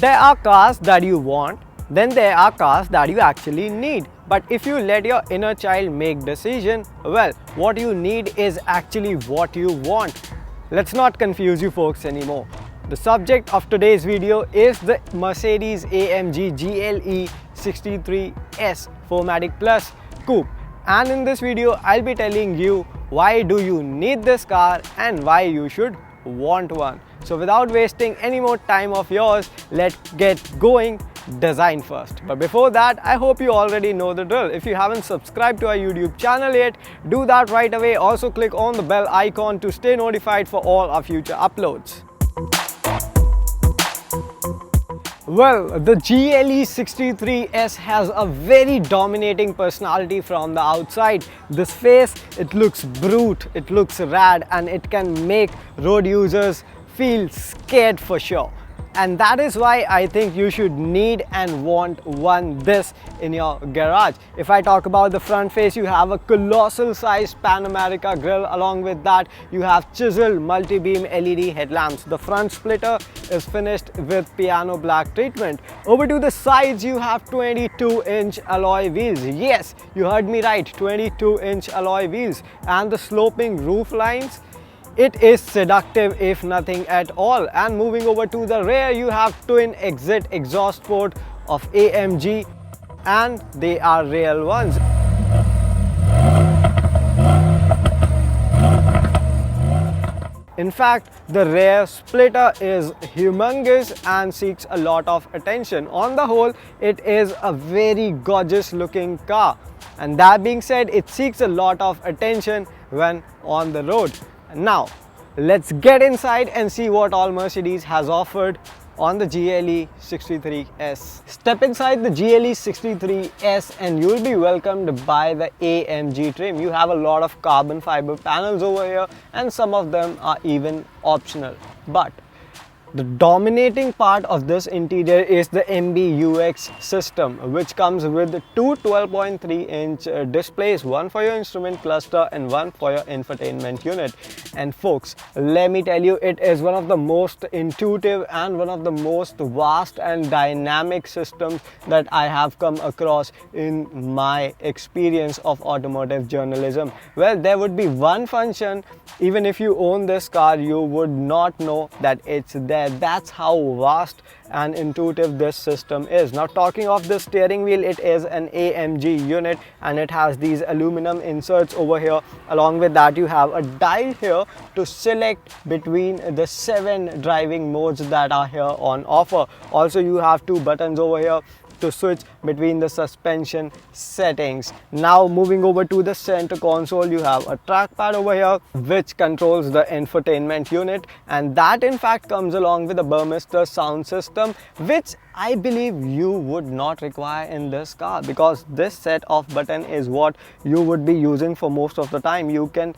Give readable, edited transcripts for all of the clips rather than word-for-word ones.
There are cars that you want, then there are cars that you actually need. But if you let your inner child make decision, well, what you need is actually what you want. Let's not confuse you folks anymore. The subject of today's video is the Mercedes-AMG GLE 63S 4MATIC Plus Coupe. And in this video, I'll be telling you why do you need this car and why you should want one. So without wasting any more time of yours, let's get going. Design first. But before that, I hope you already know the drill. If you haven't subscribed to our YouTube channel yet, do that right away. Also click on the bell icon to stay notified for all our future uploads. Well, the GLE 63S has a very dominating personality from the outside. This face, it looks brute, it looks rad, and it can make road users feel scared for sure. And that is why I think you should need and want this in your garage. If I talk about the front face, you have a colossal sized Pan America grille. Along with that, you have chiseled multi-beam LED headlamps. The front splitter is finished with piano black treatment. Over to the sides, you have 22-inch alloy wheels. Yes, you heard me right, 22-inch alloy wheels. And the sloping roof lines, it is seductive if nothing at all. And moving over to the rear, you have twin exit exhaust port of AMG, and they are real ones. In fact, the rear splitter is humongous and seeks a lot of attention. On the whole, it is a very gorgeous looking car. And that being said, it seeks a lot of attention when on the road. Now, let's get inside and see what all Mercedes has offered on the GLE 63S. Step inside the GLE 63S and you'll be welcomed by the AMG trim. You have a lot of carbon fiber panels over here and some of them are even optional. But the dominating part of this interior is the MBUX system, which comes with two 12.3-inch displays, one for your instrument cluster and one for your infotainment unit. And folks, let me tell you, it is one of the most intuitive and one of the most vast and dynamic systems that I have come across in my experience of automotive journalism. Well, there would be one function, even if you own this car, you would not know that it's there. That's how vast and intuitive this system is. Now, talking of the steering wheel, it is an AMG unit and it has these aluminum inserts over here. Along with that, you have a dial here to select between the 7 driving modes that are here on offer. Also, you have 2 buttons over here to switch between the suspension settings. Now moving over to the center console, you have a trackpad over here which controls the infotainment unit, and that in fact comes along with a Burmester sound system, which I believe you would not require in this car, because this set of button is what you would be using for most of the time. You can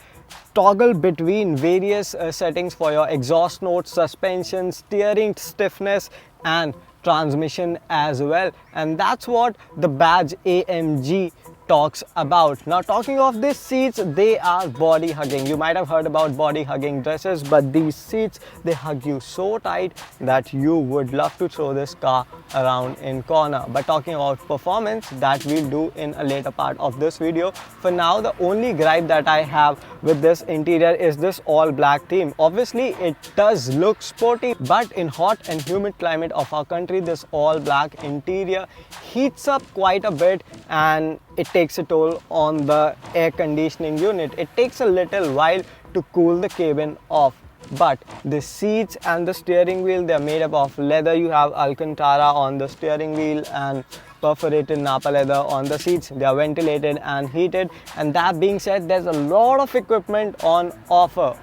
toggle between various settings for your exhaust notes, suspension, steering stiffness and transmission as well, and that's what the badge AMG talks about. Now, talking of these seats, they are body hugging. You might have heard about body hugging dresses, but these seats, they hug you so tight that you would love to throw this car around in corner. But talking about performance, that we'll do in a later part of this video. For now, the only gripe that I have with this interior is this all black theme. Obviously, it does look sporty, but in hot and humid climate of our country, this all black interior heats up quite a bit and it takes a toll on the air conditioning unit. It takes a little while to cool the cabin off. But the seats and the steering wheel, they're made up of leather. You have Alcantara on the steering wheel and perforated Napa leather on the seats. They are ventilated and heated. And that being said, there's a lot of equipment on offer.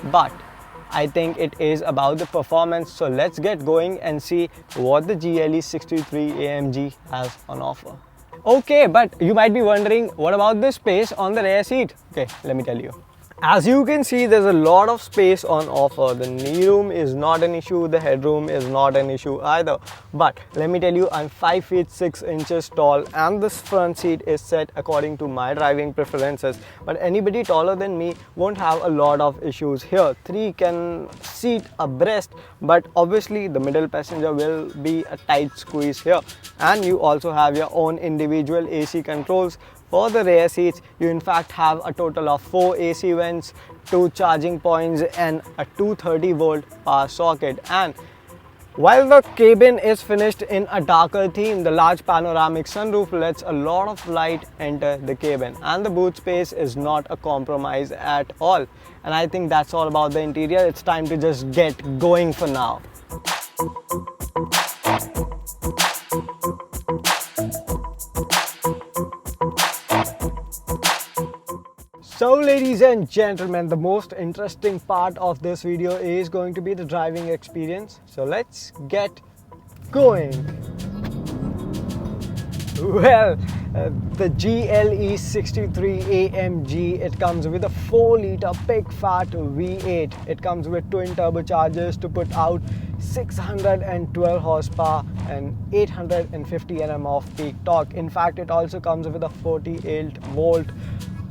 But I think it is about the performance. So let's get going and see what the GLE 63 AMG has on offer. Okay, but you might be wondering, what about the space on the rear seat? Okay, let me tell you. As you can see, there's a lot of space on offer. The knee room is not an issue, the headroom is not an issue either. But let me tell you, I'm 5 feet 6 inches tall and this front seat is set according to my driving preferences. But anybody taller than me won't have a lot of issues here. 3 can seat abreast, but obviously the middle passenger will be a tight squeeze here. And you also have your own individual AC controls. For the rear seats, you in fact have a total of 4 AC vents, 2 charging points and a 230-volt power socket. And while the cabin is finished in a darker theme, the large panoramic sunroof lets a lot of light enter the cabin, and the boot space is not a compromise at all. And I think that's all about the interior. It's time to just get going for now. So ladies and gentlemen, the most interesting part of this video is going to be the driving experience. So let's get going. Well, the GLE 63AMG, it comes with a 4-liter big fat V8. It comes with twin turbochargers to put out 612 horsepower and 850 Nm of peak torque. In fact, it also comes with a 48-volt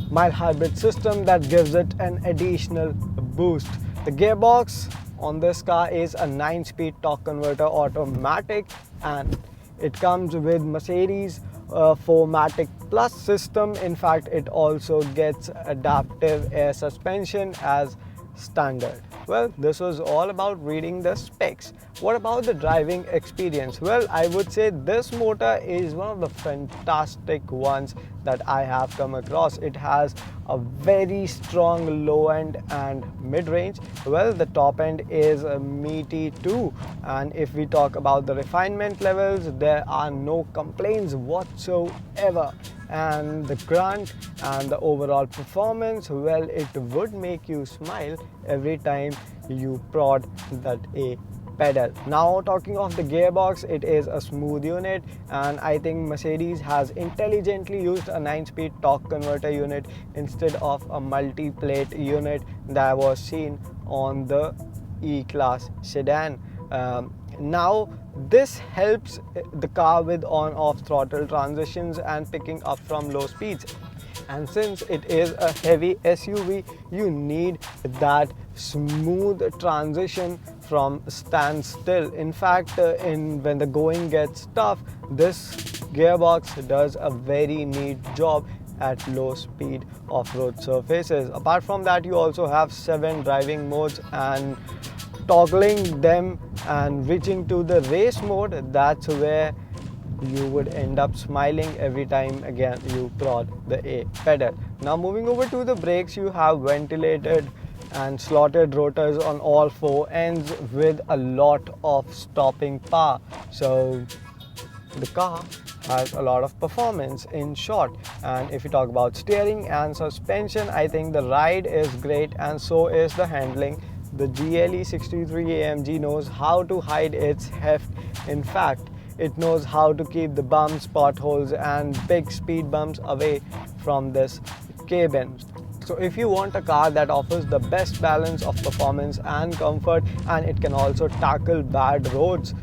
mild hybrid system that gives it an additional boost. The gearbox on this car is a 9-speed torque converter automatic, and it comes with Mercedes 4MATIC Plus system. In fact, it also gets adaptive air suspension as standard. Well, this was all about reading the specs. What about the driving experience? Well, I would say this motor is one of the fantastic ones that I have come across. It has a very strong low end and mid range. Well, the top end is meaty too. And if we talk about the refinement levels, there are no complaints whatsoever. And the grunt and the overall performance, well, it would make you smile every time you prod that A pedal. Now talking of the gearbox, it is a smooth unit, and I think Mercedes has intelligently used a 9-speed torque converter unit instead of a multi-plate unit that was seen on the E-Class sedan. Now this helps the car with on-off throttle transitions and picking up from low speeds. And since it is a heavy SUV, you need that smooth transition from standstill. In fact, when the going gets tough, this gearbox does a very neat job at low speed off-road surfaces. Apart from that, you also have 7 driving modes, and toggling them and reaching to the race mode, that's where you would end up smiling every time again you prod the A pedal. Now moving over to the brakes, you have ventilated and slotted rotors on all 4 ends with a lot of stopping power. So the car has a lot of performance in short. And if you talk about steering and suspension, I think the ride is great and so is the handling. The GLE 63AMG knows how to hide its heft. In fact, it knows how to keep the bumps, potholes and big speed bumps away from this cabin. So if you want a car that offers the best balance of performance and comfort, and it can also tackle bad roads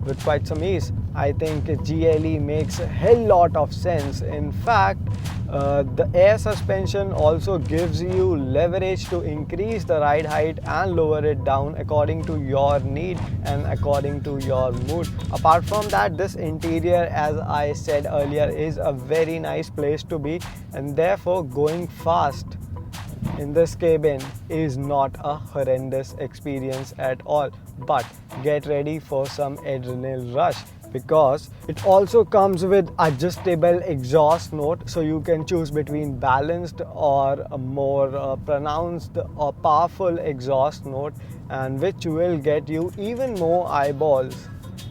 with quite some ease, I think GLE makes a hell lot of sense. In fact, the air suspension also gives you leverage to increase the ride height and lower it down according to your need and according to your mood. Apart from that, this interior, as I said earlier, is a very nice place to be, and therefore going fast in this cabin is not a horrendous experience at all. But get ready for some adrenaline rush, because it also comes with adjustable exhaust note, so you can choose between balanced or a more pronounced or powerful exhaust note, and which will get you even more eyeballs.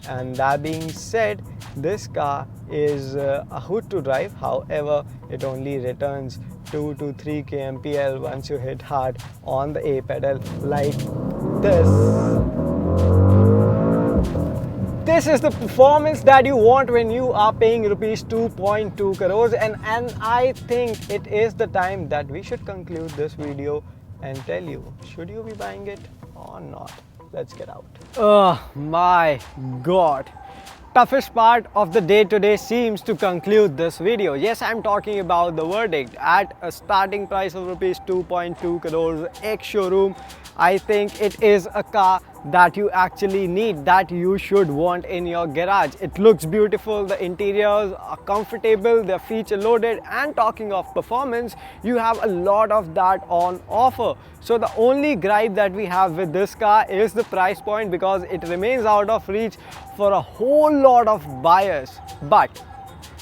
And that being said, this car is a hoot to drive. However, it only returns 2 to 3 kmpl once you hit hard on the A pedal like this. This is the performance that you want when you are paying rupees 2.2 crores, and I think it is the time that we should conclude this video and tell you, should you be buying it or not? Let's get out. Oh my god. Toughest part of the day today seems to conclude this video. Yes, I'm talking about the verdict. At a starting price of rupees 2.2 crores ex-showroom, I think it is a car that you actually need, that you should want in your garage. It looks beautiful, the interiors are comfortable, they're feature loaded, and talking of performance, you have a lot of that on offer. So the only gripe that we have with this car is the price point, because it remains out of reach for a whole lot of buyers. But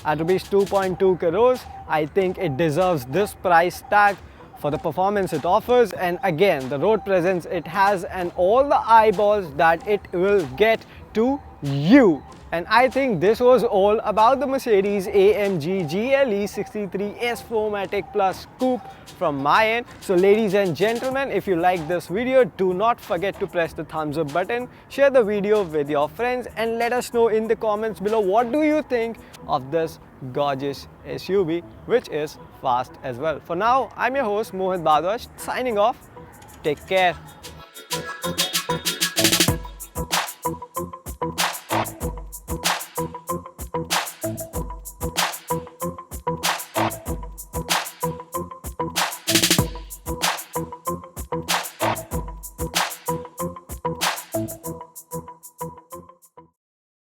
at rupees 2.2 crores, I think it deserves this price tag for the performance it offers, and again the road presence it has, and all the eyeballs that it will get to you. And I think this was all about the Mercedes-AMG GLE 63 S4matic Plus Coupe from my end. So ladies and gentlemen, if you like this video, do not forget to press the thumbs up button, share the video with your friends, and let us know in the comments below what do you think of this gorgeous SUV, which is fast as well. For now, I'm your host Mohit Bhardwaj, signing off. Take care.